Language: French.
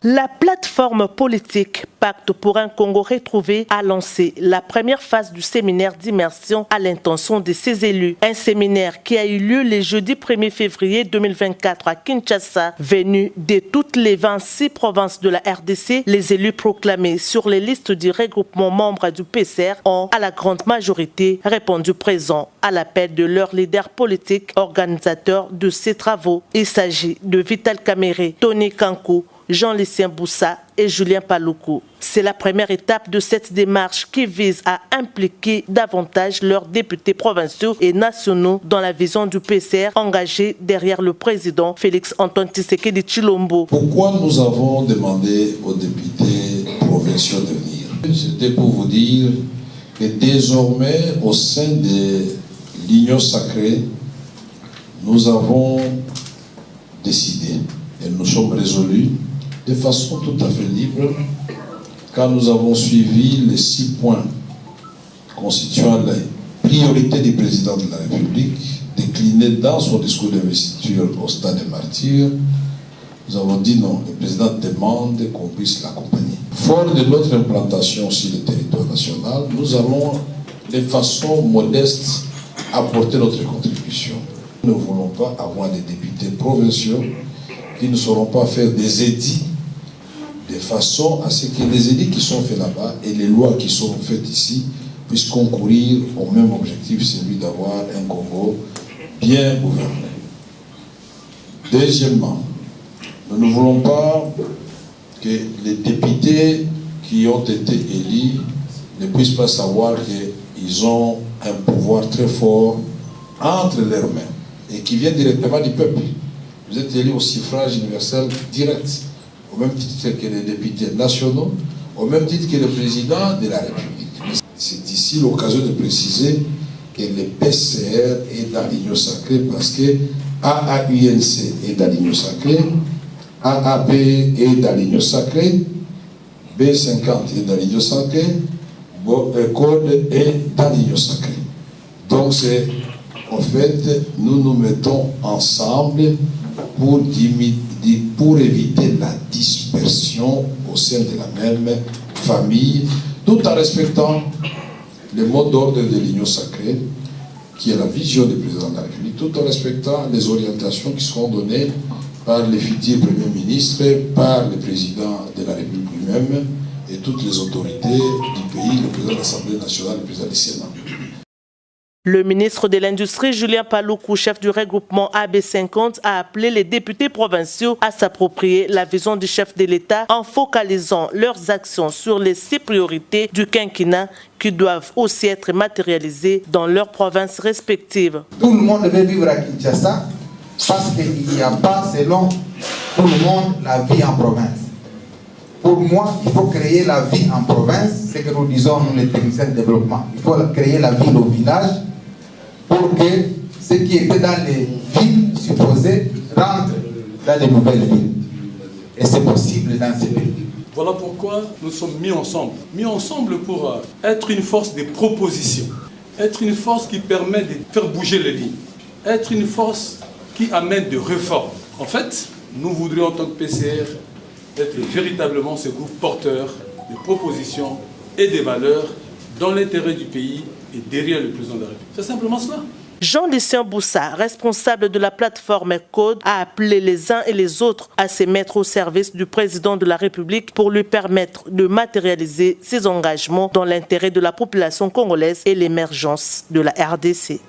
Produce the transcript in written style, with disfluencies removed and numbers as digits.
La plateforme politique Pacte pour un Congo retrouvé a lancé la première phase du séminaire d'immersion à l'intention de ses élus. Un séminaire qui a eu lieu le jeudi 1er février 2024 à Kinshasa. Venus de toutes les 26 provinces de la RDC, les élus proclamés sur les listes du regroupement membres du PCR ont, à la grande majorité, répondu présent à l'appel de leurs leaders politiques organisateurs de ces travaux. Il s'agit de Vital Kamerhe, Tony Kankou, Jean-Lucien Boussa et Julien Paluku. C'est la première étape de cette démarche qui vise à impliquer davantage leurs députés provinciaux et nationaux dans la vision du PCR engagé derrière le président Félix-Antoine Tshisekedi Tshilombo. Pourquoi nous avons demandé aux députés provinciaux de venir? C'était pour vous dire que désormais, au sein de l'Union sacrée, nous avons décidé et nous sommes résolus de façon tout à fait libre, quand nous avons suivi les 6 points constituant la priorité du président de la République, déclinés dans son discours d'investiture au stade des martyrs, nous avons dit non, le président demande qu'on puisse l'accompagner. Fort de notre implantation sur le territoire national, nous allons de façon modeste apporter notre contribution. Nous ne voulons pas avoir des députés provinciaux qui ne sauront pas faire des édits de façon à ce que les édits qui sont faits là-bas et les lois qui sont faites ici puissent concourir au même objectif, celui d'avoir un Congo bien gouverné. Deuxièmement, nous ne voulons pas que les députés qui ont été élus ne puissent pas savoir qu'ils ont un pouvoir très fort entre leurs mains et qui vient directement du peuple. Vous êtes élus au suffrage universel direct, au même titre que les députés nationaux, au même titre que le président de la République. C'est ici l'occasion de préciser que le PCR est dans l'Union sacrée parce que AAUNC est dans l'Union sacrée, AAP est dans l'Union sacrée, B50 est dans l'Union sacrée, Code est dans l'Union sacrée. Donc c'est, en fait, nous nous mettons ensemble pour éviter la dispersion au sein de la même famille, tout en respectant le mot d'ordre de l'Union sacrée, qui est la vision du président de la République, tout en respectant les orientations qui seront données par le futur Premier ministre, par le président de la République lui-même et toutes les autorités du pays, le président de l'Assemblée nationale, le président du Sénat. Le ministre de l'Industrie, Julien Paluku, chef du regroupement AB50, a appelé les députés provinciaux à s'approprier la vision du chef de l'État en focalisant leurs actions sur les 6 priorités du quinquennat qui doivent aussi être matérialisées dans leurs provinces respectives. Tout le monde veut vivre à Kinshasa parce qu'il n'y a pas, selon tout le monde, la vie en province. Pour moi, il faut créer la vie en province, c'est ce que nous disons, nous les techniciens de développement. Il faut créer la ville au village pour que ce qui était dans les villes supposées rentre dans les nouvelles villes. Et c'est possible dans ces pays. Voilà pourquoi nous sommes mis ensemble pour être une force de proposition, être une force qui permet de faire bouger les lignes, être une force qui amène des réformes. En fait, nous voudrions en tant que PCR être véritablement ce groupe porteur de propositions et des valeurs dans l'intérêt du pays et derrière le président de la République. C'est simplement cela. Jean-Lucien Boussa, responsable de la plateforme Code, a appelé les uns et les autres à se mettre au service du président de la République pour lui permettre de matérialiser ses engagements dans l'intérêt de la population congolaise et l'émergence de la RDC.